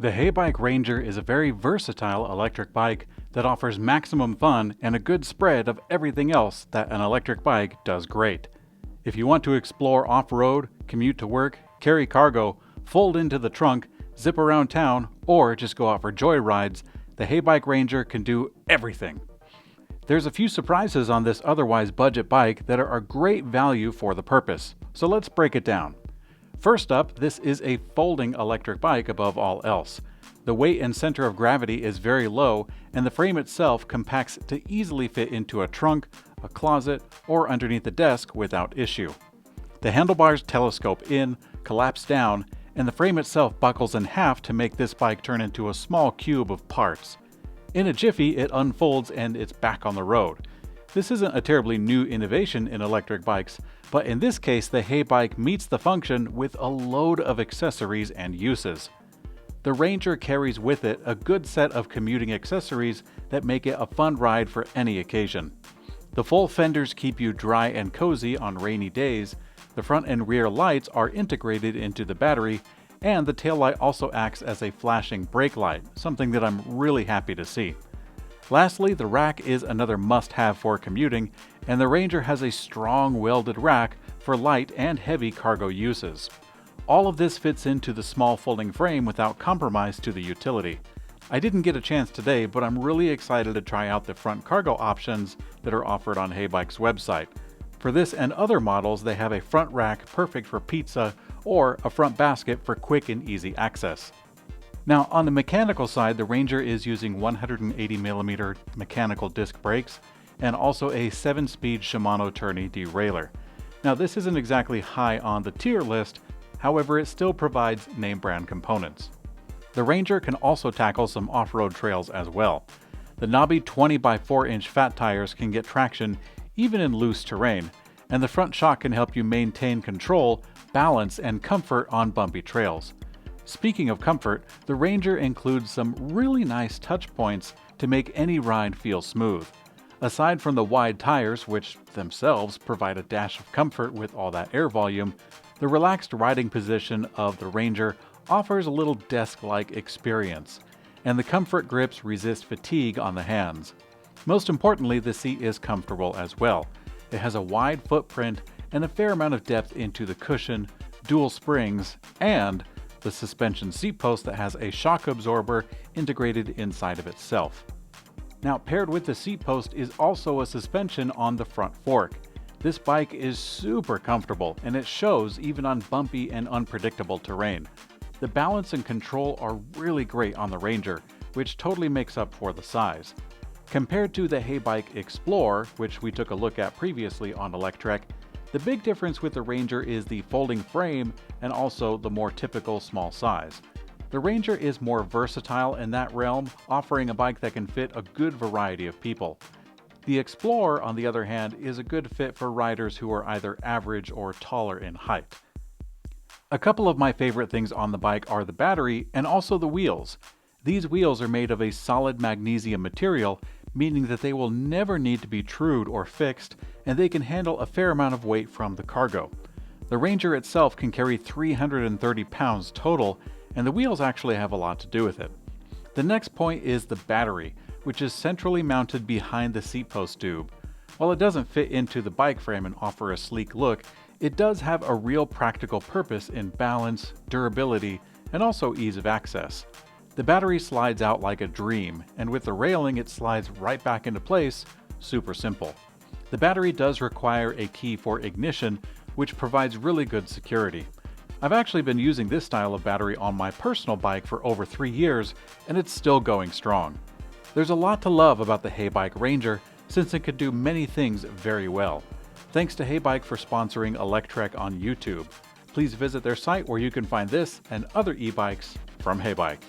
The HeyBike Ranger is a very versatile electric bike that offers maximum fun and a good spread of everything else that an electric bike does great. If you want to explore off-road, commute to work, carry cargo, fold into the trunk, zip around town, or just go out for joy rides, the HeyBike Ranger can do everything. There's a few surprises on this otherwise budget bike that are a great value for the purpose, so let's break it down. First up, this is a folding electric bike above all else. The weight and center of gravity is very low, and the frame itself compacts to easily fit into a trunk, a closet, or underneath a desk without issue. The handlebars telescope in, collapse down, and the frame itself buckles in half to make this bike turn into a small cube of parts. In a jiffy, it unfolds and it's back on the road. This isn't a terribly new innovation in electric bikes, but in this case the HeyBike meets the function with a load of accessories and uses. The Ranger carries with it a good set of commuting accessories that make it a fun ride for any occasion. The full fenders keep you dry and cozy on rainy days, the front and rear lights are integrated into the battery, and the taillight also acts as a flashing brake light, something that I'm really happy to see. Lastly, the rack is another must-have for commuting, and the Ranger has a strong welded rack for light and heavy cargo uses. All of this fits into the small folding frame without compromise to the utility. I didn't get a chance today, but I'm really excited to try out the front cargo options that are offered on HeyBike's website. For this and other models, they have a front rack perfect for pizza or a front basket for quick and easy access. Now, on the mechanical side, the Ranger is using 180mm mechanical disc brakes and also a 7-speed Shimano tourney derailleur. Now, this isn't exactly high on the tier list, however, it still provides name brand components. The Ranger can also tackle some off-road trails as well. The knobby 20x4-inch fat tires can get traction even in loose terrain, and the front shock can help you maintain control, balance, and comfort on bumpy trails. Speaking of comfort, the Ranger includes some really nice touch points to make any ride feel smooth. Aside from the wide tires, which themselves provide a dash of comfort with all that air volume, the relaxed riding position of the Ranger offers a little desk-like experience, and the comfort grips resist fatigue on the hands. Most importantly, the seat is comfortable as well. It has a wide footprint and a fair amount of depth into the cushion, dual springs, and the suspension seat post that has a shock absorber integrated inside of itself. Now, paired with the seat post is also a suspension on the front fork. This bike is super comfortable, and it shows even on bumpy and unpredictable terrain. The balance and control are really great on the Ranger, which totally makes up for the size. Compared to the HeyBike Explorer, which we took a look at previously on Electrek, the big difference with the Ranger is the folding frame and also the more typical small size. The Ranger is more versatile in that realm, offering a bike that can fit a good variety of people. The Explorer, on the other hand, is a good fit for riders who are either average or taller in height. A couple of my favorite things on the bike are the battery and also the wheels. These wheels are made of a solid magnesium material, meaning that they will never need to be trued or fixed, and they can handle a fair amount of weight from the cargo. The Ranger itself can carry 330 pounds total, and the wheels actually have a lot to do with it. The next point is the battery, which is centrally mounted behind the seat post tube. While it doesn't fit into the bike frame and offer a sleek look, it does have a real practical purpose in balance, durability, and also ease of access. The battery slides out like a dream, and with the railing it slides right back into place, super simple. The battery does require a key for ignition, which provides really good security. I've actually been using this style of battery on my personal bike for over 3 years, and it's still going strong. There's a lot to love about the HeyBike Ranger, since it could do many things very well. Thanks to HeyBike for sponsoring Electrek on YouTube. Please visit their site where you can find this and other e-bikes from HeyBike.